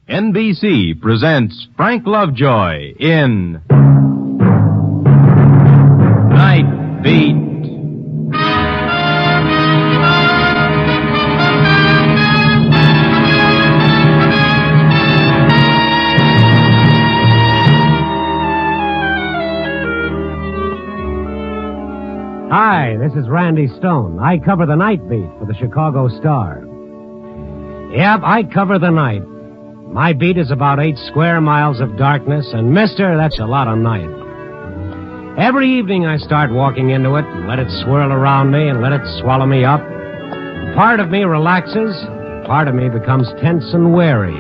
NBC presents Frank Lovejoy in Nightbeat. Hi, this is Randy Stone. I cover the Nightbeat for the Chicago Star. Yep, I cover the night. My beat is about 8 square miles of darkness, and mister, that's a lot of night. Every evening I start walking into it and let it swirl around me and let it swallow me up. Part of me relaxes, part of me becomes tense and wary.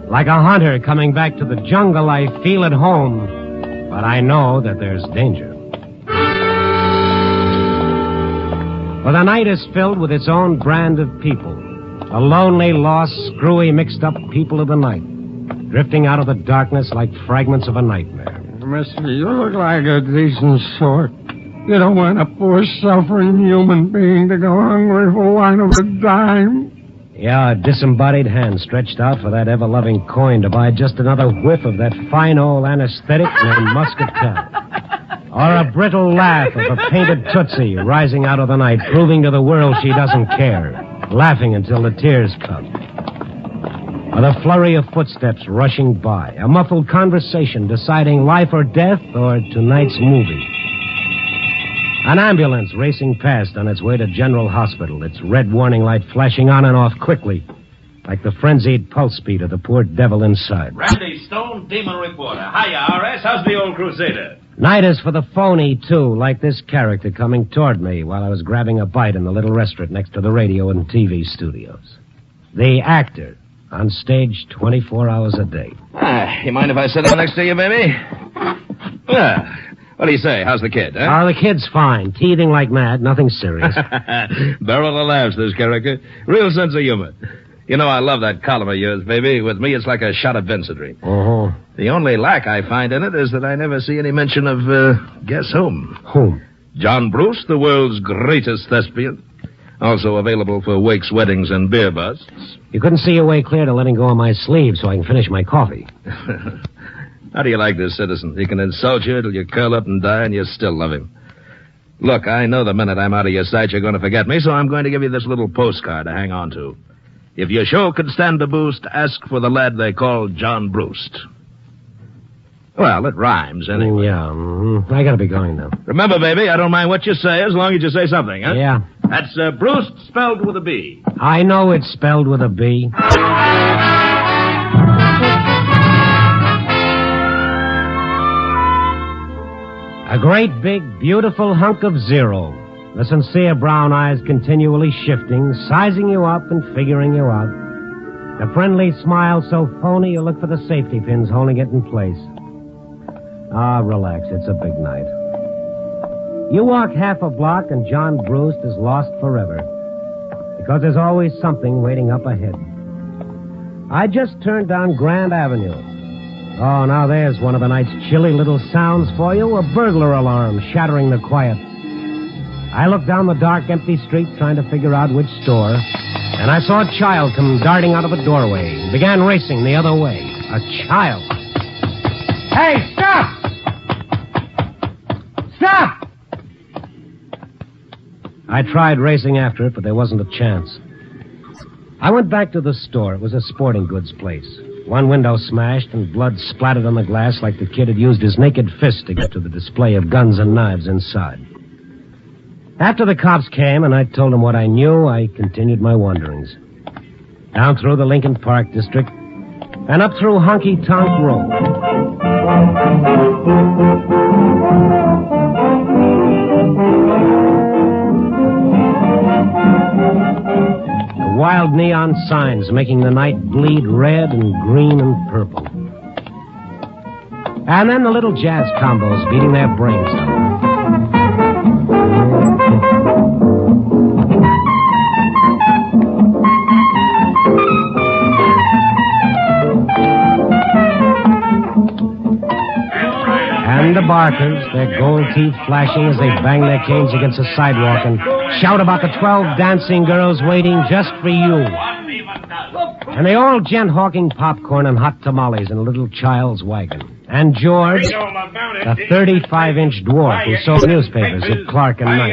Like a hunter coming back to the jungle, I feel at home, but I know that there's danger. For the night is filled with its own brand of people. A lonely, lost, screwy, mixed-up people of the night, drifting out of the darkness like fragments of a nightmare. Mister, you look like a decent sort. You don't want a poor, suffering human being to go hungry for one of a dime. Yeah, a disembodied hand stretched out for that ever-loving coin to buy just another whiff of that fine old anesthetic named Muscatel. Or a brittle laugh of a painted Tootsie rising out of the night, proving to the world she doesn't care, laughing until the tears come. Or the flurry of footsteps rushing by, a muffled conversation deciding life or death or tonight's movie. An ambulance racing past on its way to General Hospital, its red warning light flashing on and off quickly, like the frenzied pulse beat of the poor devil inside. Randy Stone, Demon Reporter. Hiya, R.S. How's the old Crusader? Night is for the phony, too, like this character coming toward me while I was grabbing a bite in the little restaurant next to the radio and TV studios. The actor, on stage 24 hours a day. You mind if I sit down next to you, baby? What do you say? How's the kid, huh? Oh, the kid's fine. Teething like mad. Nothing serious. Barrel of laughs, this character. Real sense of humor. You know, I love that column of yours, baby. With me, it's like a shot of Vincentry. Uh-huh. The only lack I find in it is that I never see any mention of, guess whom? Whom? John Bruce, the world's greatest thespian. Also available for wakes, weddings, and beer busts. You couldn't see your way clear to letting go of my sleeve so I can finish my coffee. How do you like this, citizen? He can insult you till you curl up and die, and you still love him. Look, I know the minute I'm out of your sight, you're going to forget me, so I'm going to give you this little postcard to hang on to. If your show could stand a boost, ask for the lad they call John Bruce. Well, it rhymes, anyway. Yeah, I gotta be going now. Remember, baby, I don't mind what you say as long as you say something, huh? Yeah. That's Bruce spelled with a B. I know it's spelled with a B. A great, big, beautiful hunk of zero. The sincere brown eyes continually shifting, sizing you up and figuring you out. The friendly smile so phony you look for the safety pins holding it in place. Ah, relax. It's a big night. You walk half a block and John Bruce is lost forever. Because there's always something waiting up ahead. I just turned down Grand Avenue. Oh, now there's one of the night's chilly little sounds for you, a burglar alarm shattering the quiet. I looked down the dark, empty street trying to figure out which store, and I saw a child come darting out of a doorway and began racing the other way. A child. Hey, stop! Stop! I tried racing after it, but there wasn't a chance. I went back to the store. It was a sporting goods place. One window smashed and blood splattered on the glass like the kid had used his naked fist to get to the display of guns and knives inside. After the cops came and I told them what I knew, I continued my wanderings. Down through the Lincoln Park district and up through Honky Tonk Road. The wild neon signs making the night bleed red and green and purple. And then the little jazz combos beating their brains out. And the barkers, their gold teeth flashing as they bang their canes against the sidewalk and shout about the 12 dancing girls waiting just for you. Look, And the old gent hawking popcorn and hot tamales in a little child's wagon. And George, a 35-inch dwarf who sold newspapers at Clark and Knight.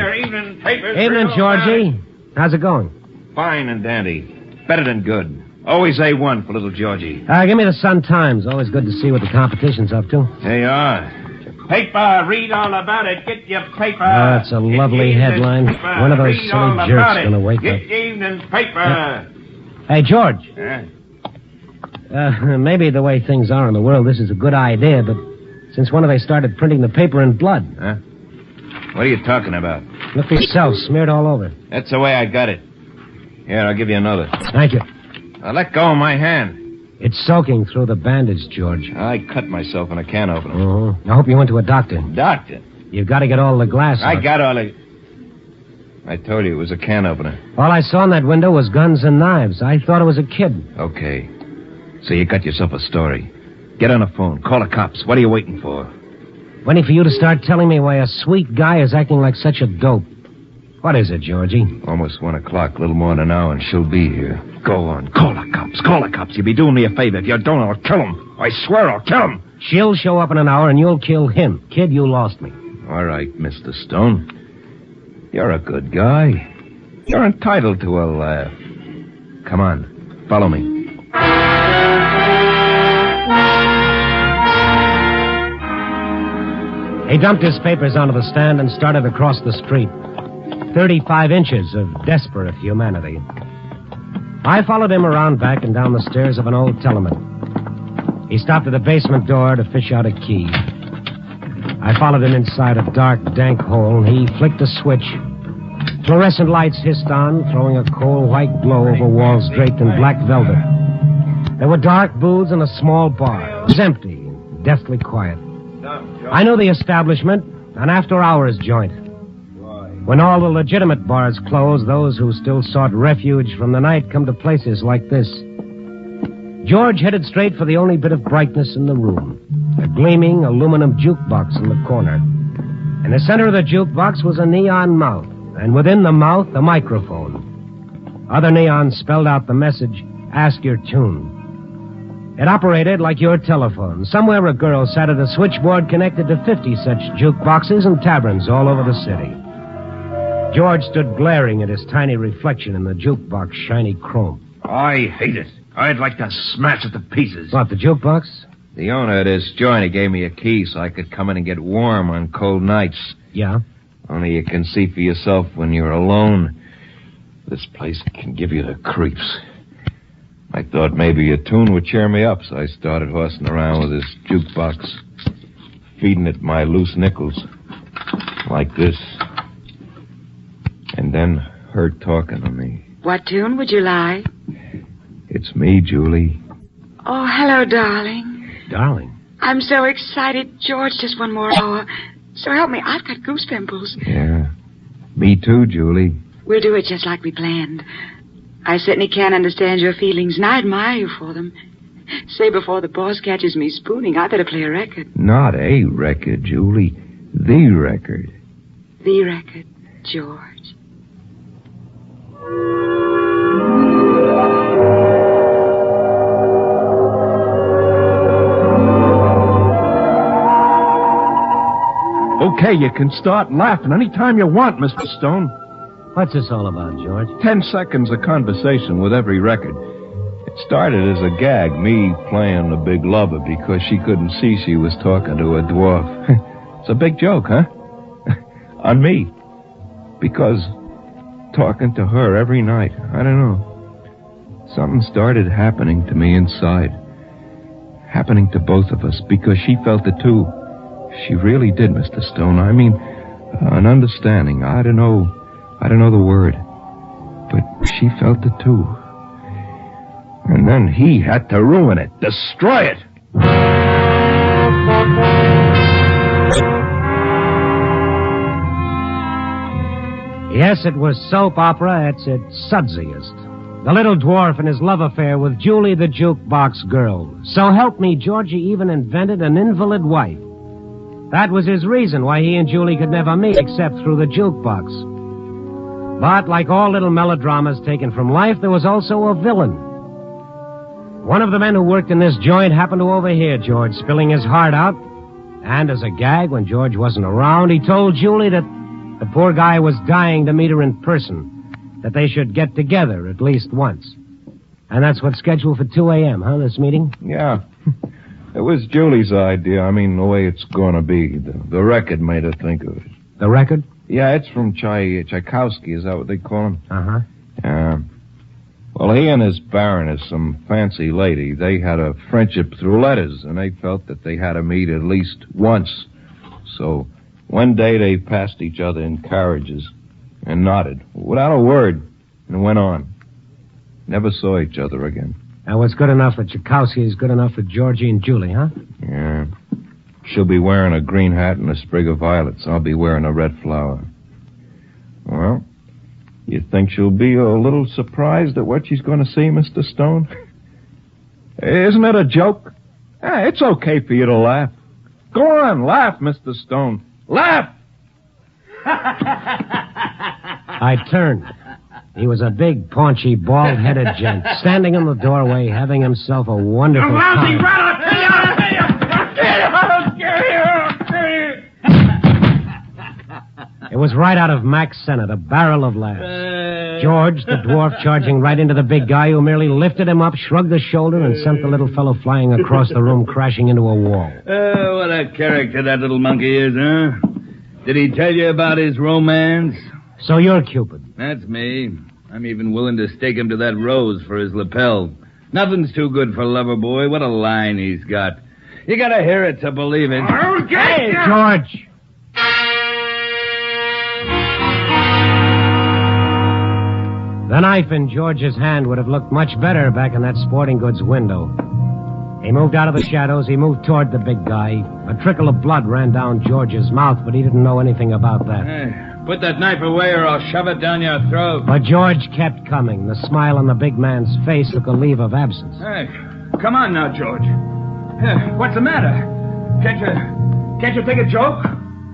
Evening, Georgie. How's it going? Fine and dandy. Better than good. Always A1 for little Georgie. Give me the Sun-Times. Always good to see what the competition's up to. There you are. Paper, read all about it. Get your paper. That's a lovely headline. One of those silly jerks going to wake up. Get your evening paper. Hey, George. Huh? Maybe the way things are in the world, this is a good idea, but since when have they started printing the paper in blood? Huh? What are you talking about? Look for yourself, smeared all over. That's the way I got it. Here, I'll give you another. Thank you. Now, let go of my hand. It's soaking through the bandage, George. I cut myself in a can opener. Uh-huh. I hope you went to a doctor. Doctor? You've got to get all the glass out. I got all the... I told you it was a can opener. All I saw in that window was guns and knives. I thought it was a kid. Okay. So you got yourself a story. Get on the phone. Call the cops. What are you waiting for? Waiting for you to start telling me why a sweet guy is acting like such a dope. What is it, Georgie? Almost 1 o'clock, a little more than an hour, and she'll be here. Go on. Call the cops. Call the cops. You'll be doing me a favor. If you don't, I'll kill him. I swear I'll kill him. She'll show up in an hour, and you'll kill him. Kid, you lost me. All right, Mr. Stone. You're a good guy. You're entitled to a laugh. Come on. Follow me. He dumped his papers onto the stand and started across the street. 35 inches of desperate humanity. I followed him around back and down the stairs of an old tenement. He stopped at the basement door to fish out a key. I followed him inside a dark, dank hole. He flicked a switch. Fluorescent lights hissed on, throwing a cold white glow over walls draped in black velvet. There were dark booths and a small bar. It was empty, deathly quiet. I knew the establishment, an after-hours joint. When all the legitimate bars close, those who still sought refuge from the night come to places like this. George headed straight for the only bit of brightness in the room, a gleaming aluminum jukebox in the corner. In the center of the jukebox was a neon mouth, and within the mouth, a microphone. Other neons spelled out the message, "Ask your tune." It operated like your telephone. Somewhere a girl sat at a switchboard connected to 50 such jukeboxes and taverns all over the city. George stood glaring at his tiny reflection in the jukebox shiny chrome. I hate it. I'd like to smash it to pieces. What, the jukebox? The owner of this joint, he gave me a key so I could come in and get warm on cold nights. Yeah? Only you can see for yourself when you're alone. This place can give you the creeps. I thought maybe a tune would cheer me up, so I started horsing around with this jukebox, feeding it my loose nickels, like this. And then her talking to me. What tune would you like? It's me, Julie. Oh, hello, darling. Darling? I'm so excited. George, just one more hour. So help me, I've got goose pimples. Yeah. Me too, Julie. We'll do it just like we planned. I certainly can't understand your feelings, and I admire you for them. Say, before the boss catches me spooning, I better play a record. Not a record, Julie. The record. The record, George. Okay, you can start laughing any time you want, Mr. Stone. What's this all about, George? 10 seconds of conversation with every record. It started as a gag, me playing the big lover because she couldn't see she was talking to a dwarf. It's a big joke, huh? On me. Because talking to her every night, I don't know. Something started happening to me inside. Happening to both of us because she felt it too. She really did, Mr. Stone. I mean, an understanding. I don't know the word. But she felt it too. And then he had to ruin it, destroy it. Yes, it was soap opera at its sudsiest. The little dwarf and his love affair with Julie the jukebox girl. So help me, Georgie even invented an invalid wife. That was his reason why he and Julie could never meet except through the jukebox. But like all little melodramas taken from life, there was also a villain. One of the men who worked in this joint happened to overhear George spilling his heart out. And as a gag, when George wasn't around, he told Julie that the poor guy was dying to meet her in person, that they should get together at least once. And that's what's scheduled for 2 a.m., huh, this meeting? Yeah. It was Julie's idea. I mean, the way it's going to be. The record made her think of it. The record? Yeah, it's from Tchaikovsky. Is that what they call him? Uh-huh. Yeah. Well, he and his Baroness, some fancy lady, they had a friendship through letters, and they felt that they had to meet at least once. So one day they passed each other in carriages and nodded without a word and went on. Never saw each other again. And what's good enough for Tchaikovsky is good enough for Georgie and Julie, huh? Yeah. She'll be wearing a green hat and a sprig of violets. I'll be wearing a red flower. Well, you think she'll be a little surprised at what she's going to see, Mr. Stone? Isn't it a joke? It's okay for you to laugh. Go on, laugh, Mr. Stone. Laugh! I turned. He was a big, paunchy, bald-headed gent, standing in the doorway, having himself a wonderful time. It was right out of Mac's Senate, a barrel of laughs. George, the dwarf, charging right into the big guy who merely lifted him up, shrugged his shoulder, and sent the little fellow flying across the room, crashing into a wall. What a character that little monkey is, huh? Did he tell you about his romance? So you're Cupid. That's me. I'm even willing to stake him to that rose for his lapel. Nothing's too good for Loverboy. What a line he's got. You gotta hear it to believe it. Hey, George! The knife in George's hand would have looked much better back in that sporting goods window. He moved out of the shadows. He moved toward the big guy. A trickle of blood ran down George's mouth, but he didn't know anything about that. Hey, put that knife away or I'll shove it down your throat. But George kept coming. The smile on the big man's face took a leave of absence. Hey, come on now, George. What's the matter? Can't you take a joke?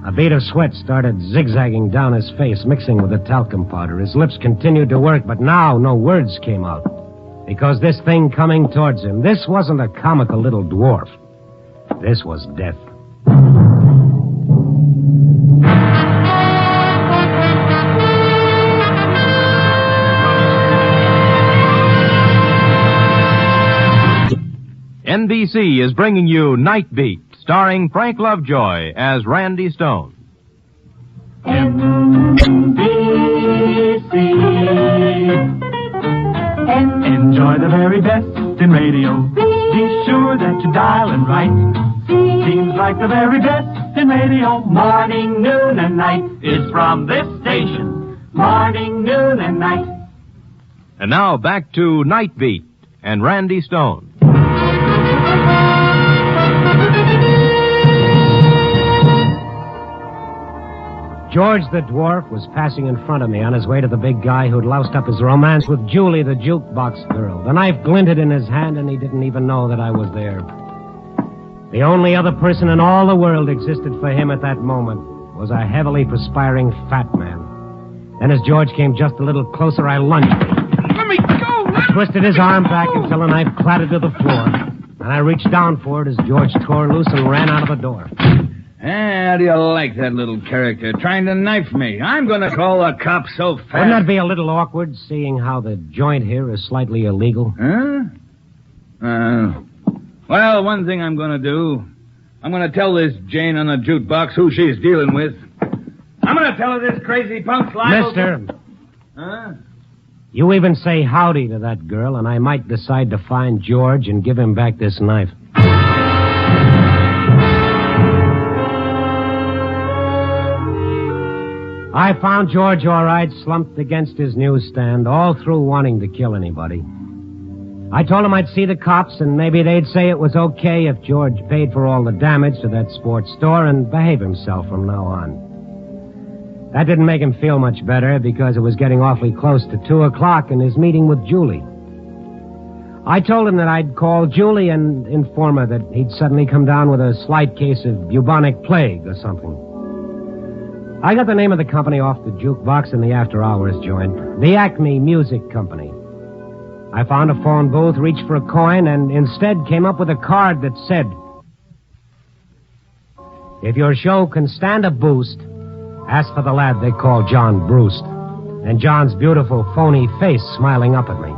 A bead of sweat started zigzagging down his face, mixing with the talcum powder. His lips continued to work, but now no words came out. Because this thing coming towards him, this wasn't a comical little dwarf. This was death. NBC is bringing you Nightbeat, starring Frank Lovejoy as Randy Stone. Enjoy the very best in radio. Be sure that you dial and write. Seems like the very best in radio. Morning, noon, and night is from this station. Morning, noon, and night. And now back to Nightbeat and Randy Stone. George the dwarf was passing in front of me on his way to the big guy who'd loused up his romance with Julie, the jukebox girl. The knife glinted in his hand, and he didn't even know that I was there. The only other person in all the world existed for him at that moment was a heavily perspiring fat man. Then as George came just a little closer, I lunged. Let me go! Twisted his arm back until the knife clattered to the floor. And I reached down for it as George tore loose and ran out of the door. How do you like that little character trying to knife me? I'm going to call the cops so fast. Wouldn't that be a little awkward, seeing how the joint here is slightly illegal? Huh? Well, one thing I'm going to do, I'm going to tell this Jane on the jukebox who she's dealing with. I'm going to tell her this crazy punk's liable... Mister, Huh? you even say howdy to that girl, and I might decide to find George and give him back this knife. I found George all right, slumped against his newsstand, all through wanting to kill anybody. I told him I'd see the cops, and maybe they'd say it was okay if George paid for all the damage to that sports store and behave himself from now on. That didn't make him feel much better, because it was getting awfully close to 2 o'clock in his meeting with Julie. I told him that I'd call Julie and inform her that he'd suddenly come down with a slight case of bubonic plague or something. I got the name of the company off the jukebox in the after-hours joint. The Acme Music Company. I found a phone booth, reached for a coin, and instead came up with a card that said, "If your show can stand a boost, ask for the lad they call John Brewst." And John's beautiful, phony face smiling up at me.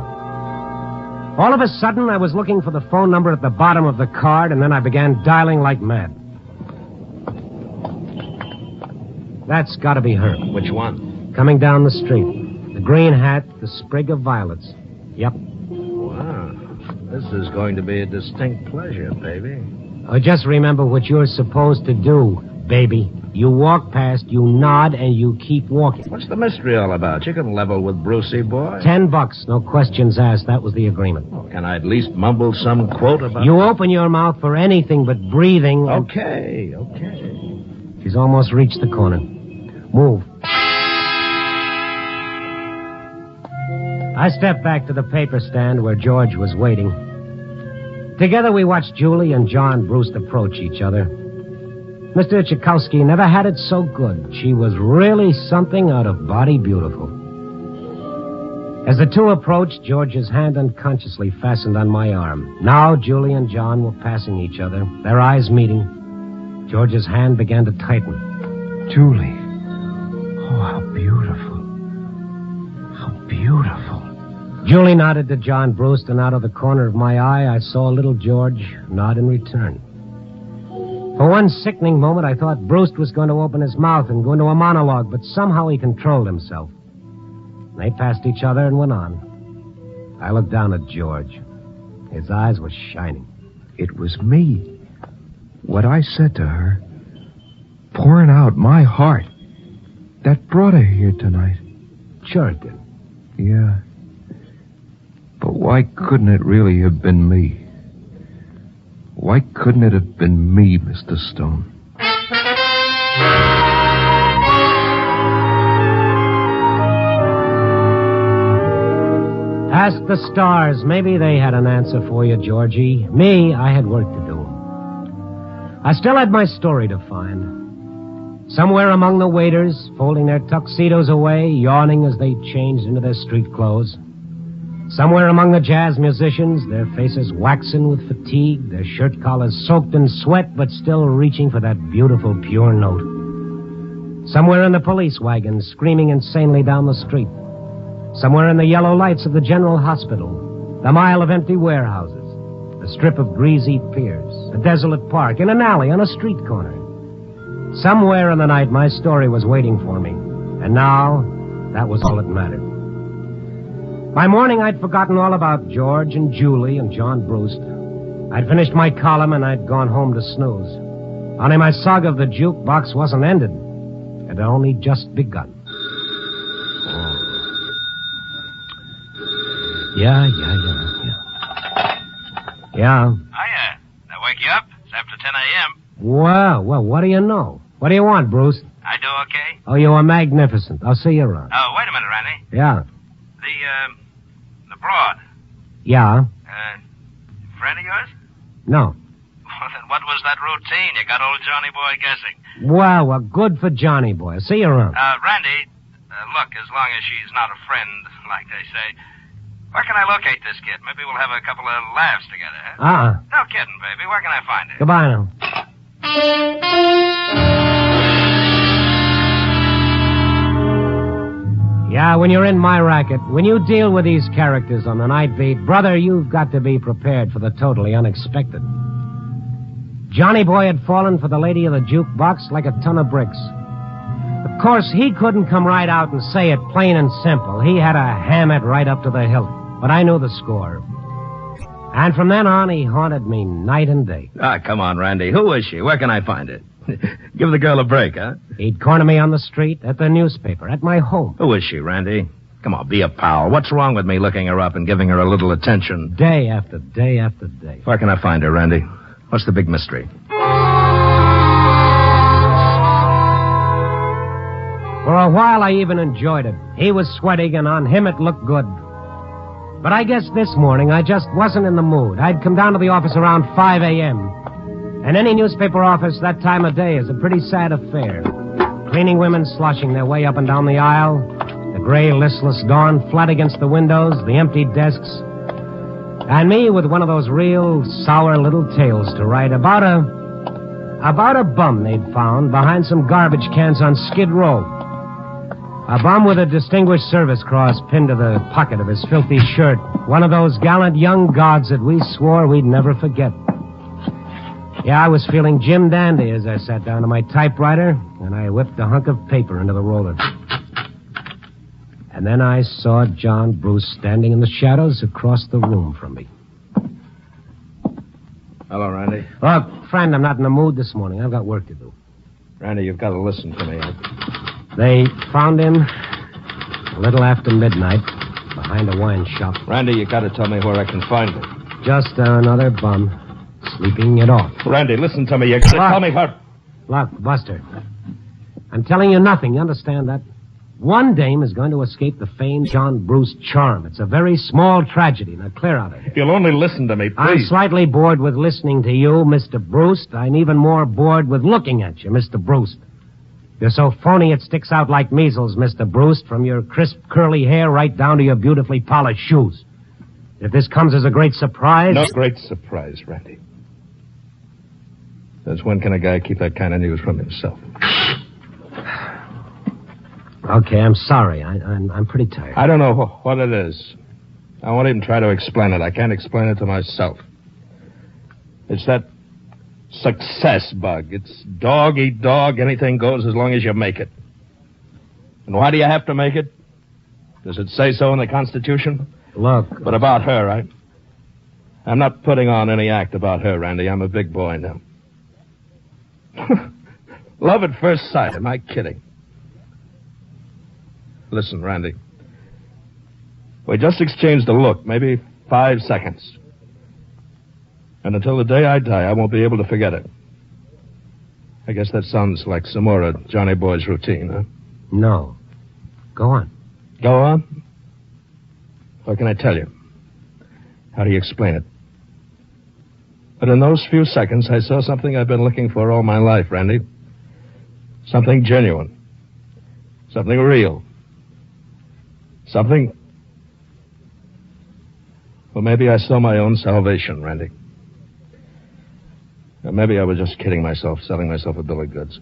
All of a sudden, I was looking for the phone number at the bottom of the card, and then I began dialing like mad. That's got to be her. Which one? Coming down the street. The green hat, the sprig of violets. Yep. Wow. This is going to be a distinct pleasure, baby. Oh, just remember what you're supposed to do, baby. You walk past, you nod, and you keep walking. What's the mystery all about? You can level with Brucey, boy. $10, no questions asked. That was the agreement. Oh, can I at least mumble some quote about... You open your mouth for anything but breathing. Okay. She's almost reached the corner. Move. I stepped back to the paper stand where George was waiting. Together we watched Julie and John Brewst approach each other. Mr. Tchaikovsky never had it so good. She was really something out of body beautiful. As the two approached, George's hand unconsciously fastened on my arm. Now Julie and John were passing each other, their eyes meeting. George's hand began to tighten. Julie. Oh, how beautiful. How beautiful. Julie nodded to John Brewst, and out of the corner of my eye, I saw little George nod in return. For one sickening moment, I thought Brewst was going to open his mouth and go into a monologue, but somehow he controlled himself. They passed each other and went on. I looked down at George. His eyes were shining. It was me. What I said to her, pouring out my heart, that brought her here tonight. Sure it did. Yeah. But why couldn't it really have been me? Why couldn't it have been me, Mr. Stone? Ask the stars. Maybe they had an answer for you, Georgie. Me, I had work to do. I still had my story to find. Somewhere among the waiters, folding their tuxedos away, yawning as they changed into their street clothes. Somewhere among the jazz musicians, their faces waxen with fatigue, their shirt collars soaked in sweat, but still reaching for that beautiful, pure note. Somewhere in the police wagons, screaming insanely down the street. Somewhere in the yellow lights of the general hospital, the mile of empty warehouses, the strip of greasy piers, a desolate park, in an alley, on a street corner. Somewhere in the night, my story was waiting for me. And now, that was all that mattered. By morning, I'd forgotten all about George and Julie and John Brewst. I'd finished my column and I'd gone home to snooze. Only my saga of the jukebox wasn't ended. It had only just begun. Yeah. Yeah. Hiya. That wake you up? It's after 10 a.m. Well, what do you know? What do you want, Bruce? I do okay? Oh, you are magnificent. I'll see you around. Oh, wait a minute, Randy. Yeah. The broad. Yeah? Friend of yours? No. Well, then what was that routine? You got old Johnny Boy guessing. Well, good for Johnny Boy. I'll see you around. Randy, look, as long as she's not a friend, like they say, where can I locate this kid? Maybe we'll have a couple of laughs together, huh? No kidding, baby. Where can I find her? Goodbye now. Yeah, when you're in my racket, when you deal with these characters on the Nightbeat, brother, you've got to be prepared for the totally unexpected. Johnny Boy had fallen for the lady of the jukebox like a ton of bricks. Of course, he couldn't come right out and say it plain and simple. He had to ham it right up to the hilt. But I knew the score. And from then on, he haunted me night and day. Ah, come on, Randy. Who is she? Where can I find her? Give the girl a break, huh? He'd corner me on the street, at the newspaper, at my home. Who is she, Randy? Come on, be a pal. What's wrong with me looking her up and giving her a little attention? Day after day after day. Where can I find her, Randy? What's the big mystery? For a while, I even enjoyed it. He was sweating, and on him it looked good. But I guess this morning, I just wasn't in the mood. I'd come down to the office around 5 a.m., and any newspaper office that time of day is a pretty sad affair. Cleaning women sloshing their way up and down the aisle, the gray, listless dawn flat against the windows, the empty desks, And me with one of those real sour little tales to write about a bum they'd found behind some garbage cans on Skid Row. A bum with a Distinguished Service Cross pinned to the pocket of his filthy shirt. One of those gallant young gods that we swore we'd never forget. Yeah, I was feeling Jim Dandy as I sat down to my typewriter, and I whipped a hunk of paper into the roller. And then I saw John Bruce standing in the shadows across the room from me. Hello, Randy. Look, friend, I'm not in the mood this morning. I've got work to do. Randy, you've got to listen to me. They found him a little after midnight behind a wine shop. Randy, you got to tell me where I can find him. Just another bum sleeping it off. Randy, listen to me. You got to tell me where... Look, Buster, I'm telling you nothing. You understand that? One dame is going to escape the famed John Bruce charm. It's a very small tragedy. Now, clear out of it. If you'll only listen to me, please. I'm slightly bored with listening to you, Mr. Bruce. I'm even more bored with looking at you, Mr. Bruce. You're so phony it sticks out like measles, Mr. Bruce, from your crisp, curly hair right down to your beautifully polished shoes. If this comes as a great surprise... No great surprise, Randy. Since when can a guy keep that kind of news from himself? Okay, I'm sorry. I'm pretty tired. I don't know what it is. I won't even try to explain it. I can't explain it to myself. It's that success bug. It's dog eat dog. Anything goes as long as you make it. And why do you have to make it? Does it say so in the Constitution? Look. But about her, right? I'm not putting on any act about her, Randy. I'm a big boy now. Love at first sight. Am I kidding? Listen, Randy. We just exchanged a look, maybe 5 seconds. And until the day I die, I won't be able to forget it. I guess that sounds like some more of Johnny Boy's routine, huh? No. Go on. Go on? What can I tell you? How do you explain it? But in those few seconds, I saw something I've been looking for all my life, Randy. Something genuine. Something real. Something... Well, maybe I saw my own salvation, Randy. Or maybe I was just kidding myself, selling myself a bill of goods.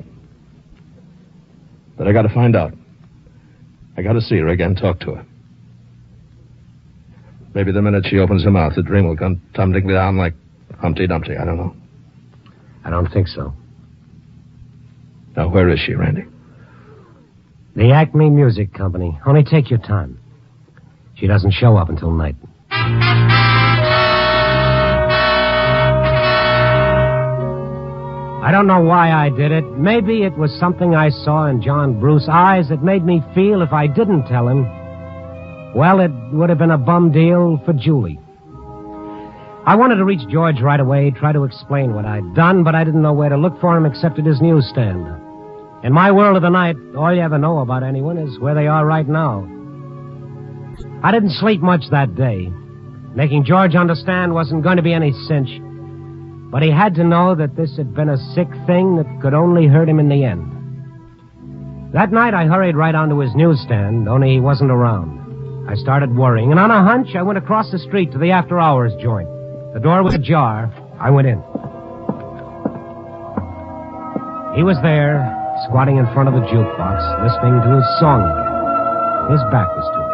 But I got to find out. I got to see her again, talk to her. Maybe the minute she opens her mouth, the dream will come tumbling down like Humpty Dumpty. I don't know. I don't think so. Now, where is she, Randy? The Acme Music Company. Only take your time. She doesn't show up until night. I don't know why I did it. Maybe it was something I saw in John Bruce's eyes that made me feel if I didn't tell him, well, it would have been a bum deal for Julie. I wanted to reach George right away, try to explain what I'd done, but I didn't know where to look for him except at his newsstand. In my world of the night, all you ever know about anyone is where they are right now. I didn't sleep much that day. Making George understand wasn't going to be any cinch. But he had to know that this had been a sick thing that could only hurt him in the end. That night, I hurried right onto his newsstand, only he wasn't around. I started worrying, and on a hunch, I went across the street to the after-hours joint. The door was ajar. I went in. He was there, squatting in front of the jukebox, listening to his song again. His back was to me.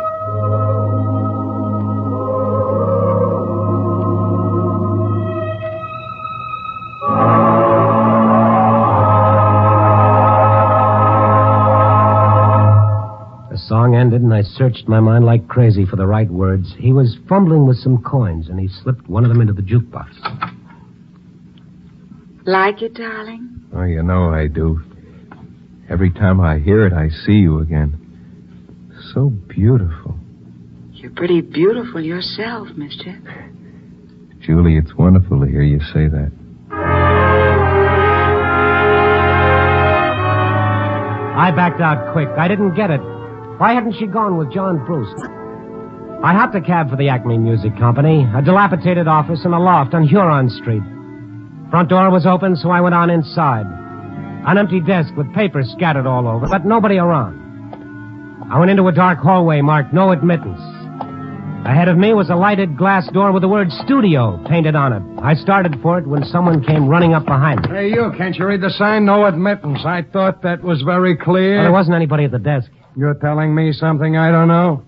The song ended, and I searched my mind like crazy for the right words. He was fumbling with some coins, and he slipped one of them into the jukebox. Like it, darling? Oh, you know I do. Every time I hear it, I see you again. So beautiful. You're pretty beautiful yourself, mister. Julie, it's wonderful to hear you say that. I backed out quick. I didn't get it. Why hadn't she gone with John Bruce? I hopped a cab for the Acme Music Company, a dilapidated office in a loft on Huron Street. Front door was open, so I went on inside. An empty desk with papers scattered all over, but nobody around. I went into a dark hallway marked no admittance. Ahead of me was a lighted glass door with the word studio painted on it. I started for it when someone came running up behind me. Hey, you, can't you read the sign? No admittance. I thought that was very clear. Well, there wasn't anybody at the desk. You're telling me something I don't know?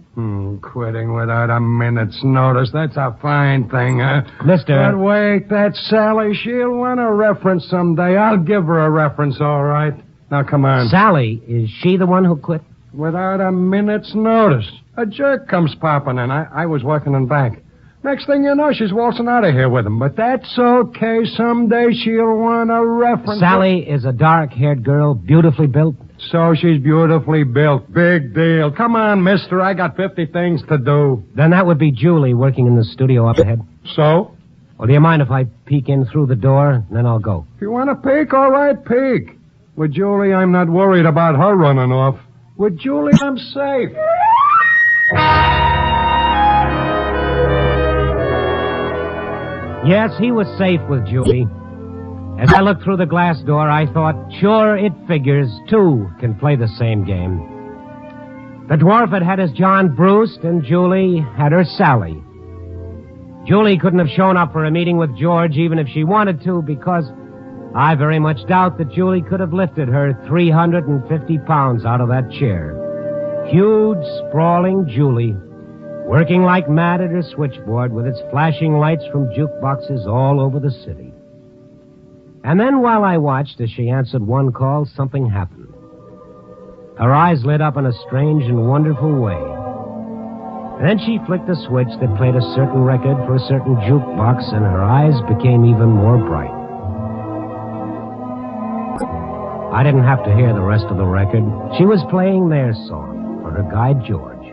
Quitting without a minute's notice. That's a fine thing, huh? Mister. But wait, that's Sally. She'll want a reference someday. I'll give her a reference, all right. Now, come on. Sally, is she the one who quit? Without a minute's notice. A jerk comes popping in. I was working in bank. Next thing you know, she's waltzing out of here with him. But that's okay. Someday she'll want a reference. Sally is a dark-haired girl, beautifully built. So she's beautifully built. Big deal. Come on, mister. I got 50 things to do. Then that would be Julie working in the studio up ahead. So? Well, do you mind if I peek in through the door, and then I'll go? If you want to peek, all right, peek. With Julie, I'm not worried about her running off. With Julie, I'm safe. Yes, he was safe with Julie. As I looked through the glass door, I thought, sure, it figures. Two can play the same game. The dwarf had his John Bruce, and Julie had her Sally. Julie couldn't have shown up for a meeting with George even if she wanted to, because I very much doubt that Julie could have lifted her 350 pounds out of that chair. Huge, sprawling Julie, working like mad at her switchboard with its flashing lights from jukeboxes all over the city. And then while I watched as she answered one call, something happened. Her eyes lit up in a strange and wonderful way. And then she flicked a switch that played a certain record for a certain jukebox, and her eyes became even more bright. I didn't have to hear the rest of the record. She was playing their song for her guide, George.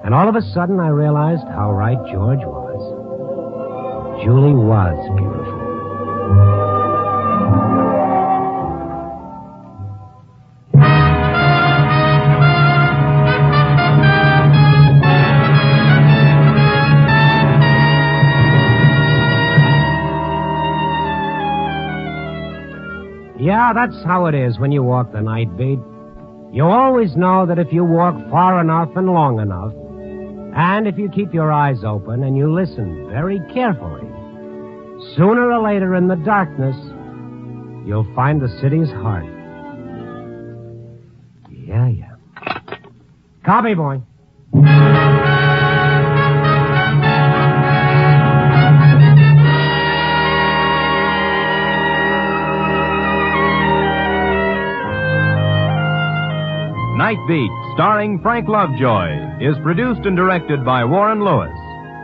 And all of a sudden, I realized how right George was. Julie was beautiful. Yeah, that's how it is when you walk the Nightbeat. You always know that if you walk far enough and long enough, and if you keep your eyes open and you listen very carefully, sooner or later in the darkness, you'll find the city's heart. Yeah. Copy, boy. Nightbeat, starring Frank Lovejoy, is produced and directed by Warren Lewis.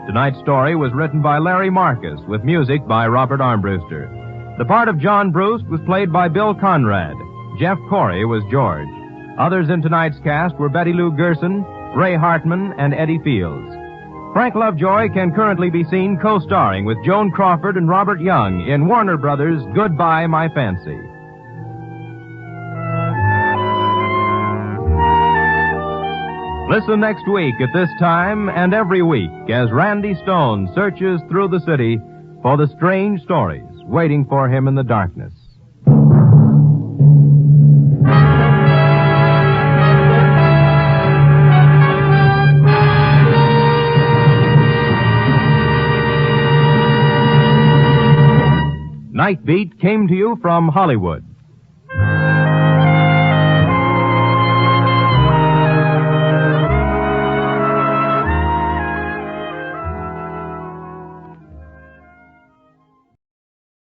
Tonight's story was written by Larry Marcus, with music by Robert Armbruster. The part of John Bruce was played by Bill Conrad. Jeff Corey was George. Others in tonight's cast were Betty Lou Gerson, Ray Hartman, and Eddie Fields. Frank Lovejoy can currently be seen co-starring with Joan Crawford and Robert Young in Warner Brothers' Goodbye, My Fancy. Listen next week at this time and every week as Randy Stone searches through the city for the strange stories waiting for him in the darkness. Nightbeat came to you from Hollywood.